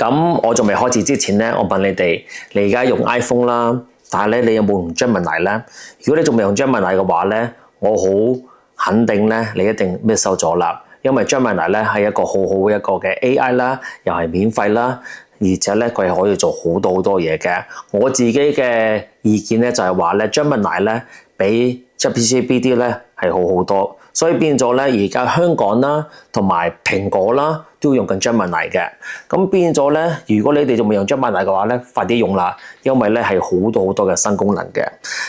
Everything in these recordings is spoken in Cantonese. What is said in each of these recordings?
咁我仲未開始之前咧，我問你哋，你而家用 iPhone 啦，但係咧你有冇用 Gemini 咧？如果你仲未用 Gemini 嘅話咧，我好肯定咧，你一定 miss 咗咗啦。因為 Gemini 咧係一個好好一個嘅 AI 啦，又係免費啦，而且咧佢係可以做好多嘢嘅。我自己嘅意見咧就係話咧 Gemini 咧比 ChatGPT 咧係好好多。所以變咗咧，而家香港啦，同埋蘋果啦，都要用緊 Gemini 嘅。咁變咗咧，如果你哋仲未用 Gemini 嘅話咧，快啲用啦，因為咧係好多嘅新功能嘅。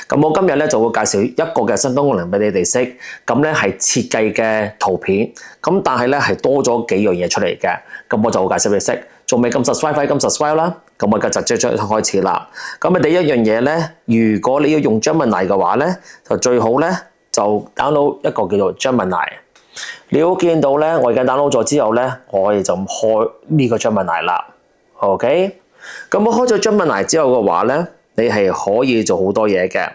咁我今日咧就會介紹一個嘅新功能俾你哋識。咁咧係設計嘅圖片，咁但係咧係多咗幾樣嘢出嚟嘅。咁我就會介紹俾你識。仲未撳 subscribe， 快撳 subscribe 啦。咁我而家就即刻開始啦。咁第一樣嘢咧，如果你要用 Gemini 嘅話咧，就最好咧。就 download 一個叫做 Gemini， 你會見到咧，我而家 download 咗之後咧，我哋就開呢個 Gemini 啦。OK， 咁我開咗 Gemini 之後嘅話咧，你係可以做好多嘢嘅。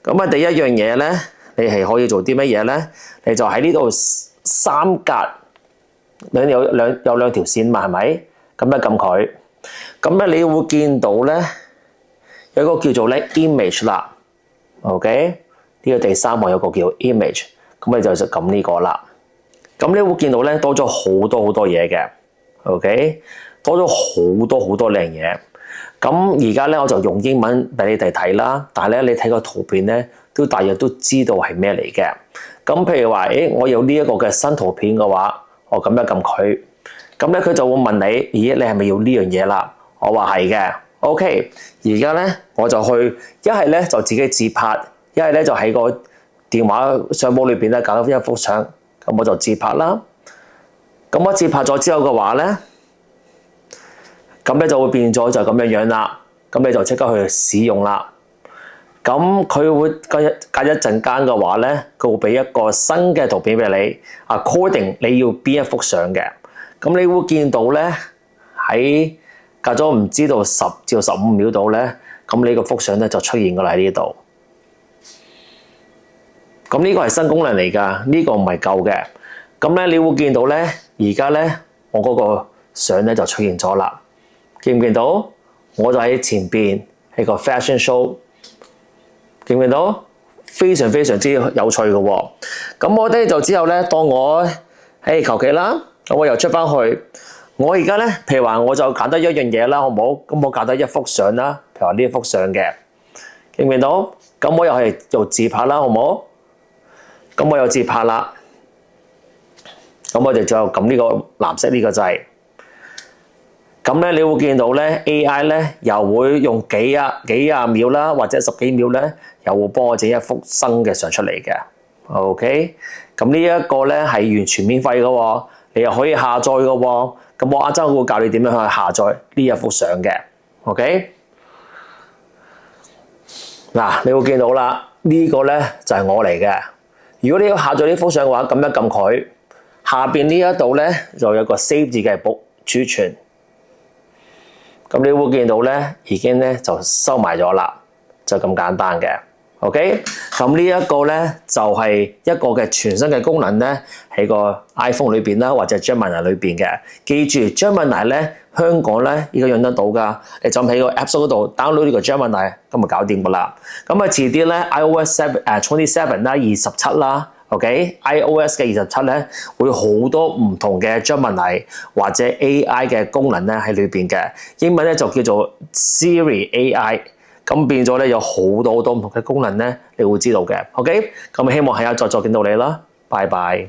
咁第一樣嘢咧，你係可以做啲乜嘢咧？你就喺呢度三格有兩條線嘛，係咪？咁咧撳佢，咁咧你會見到咧有一個叫做咧 image 啦。OK。呢個第三項有個叫 image， 咁你就撳呢個啦。咁你會見到咧多咗好多嘢嘅 ，OK， 多咗好多靚嘢。咁而家咧我就用英文俾你哋睇啦，但係咧你睇個圖片咧都大約都知道係咩嚟嘅。咁譬如話，我有呢一個嘅新圖片嘅話，我咁樣撳佢，咁咧佢就會問你，咦，你係咪要呢樣嘢啦？我話係嘅 ，OK。而家咧我就去一係咧就自己自拍。一係咧就喺個電話相簿裏邊咧搞一幅相，咁我就自拍啦。咁我自拍咗之後嘅話咧，咁咧就會變咗就咁樣啦。咁你就即刻去使用啦。咁佢會隔一陣間嘅話咧，佢會俾一個新嘅圖片俾你。according 你要邊一幅相嘅，咁你會見到咧喺隔咗唔知道10至15秒度咧，咁你個幅相咧就出現㗎啦喺呢度。咁呢個係新功能嚟㗎，呢個唔係舊嘅。咁咧，你會見到咧，而家咧，我嗰個相咧就出現咗啦。見唔見到？我就喺前邊係個 fashion show， 見唔見到？非常之有趣嘅喎。咁我咧就之後咧，當我求其啦，咁我又出翻去。我而家咧，譬如話我就揀得一樣嘢啦，好唔好？咁我揀得一幅相啦，譬如話呢一幅相嘅，見唔見到？咁我又係做自拍啦，好唔好？咁我又自拍啦，咁我哋就撳呢個藍色呢個掣。咁咧，你會見到咧 AI 咧又會用幾廿秒啦，或者10幾秒咧，又會幫我整一幅新嘅相出嚟嘅。OK， 咁呢一個咧係完全免費嘅喎，你又可以下載嘅喎。咁我陣會教你點樣去下載呢一幅相嘅。OK， 嗱，你會見到啦，呢個咧就係我嚟嘅。如果你要下載呢幅相嘅話，咁一撳佢，下邊呢一度咧就有個 save 字嘅儲存，咁你會見到咧已經咧就收埋咗啦，就咁簡單嘅。OK， 咁呢一個咧就係一個嘅全新嘅功能咧喺個 iPhone 裏邊啦，或者 Gemini 裏邊嘅。記住 Gemini 咧香港咧依家用得到㗎，你就喺個 App Store 嗰度 download 呢個 Gemini， 咁就搞掂㗎啦。咁遲啲咧 iOS 27啦、27啦 ，OK，iOS 嘅27咧會好多唔同嘅 Gemini 或者 AI 嘅功能咧喺裏邊嘅。英文咧就叫做 Siri AI。咁變咗咧有好多唔同嘅功能咧，你會知道嘅。OK，咁希望下一集再見到你啦，拜拜。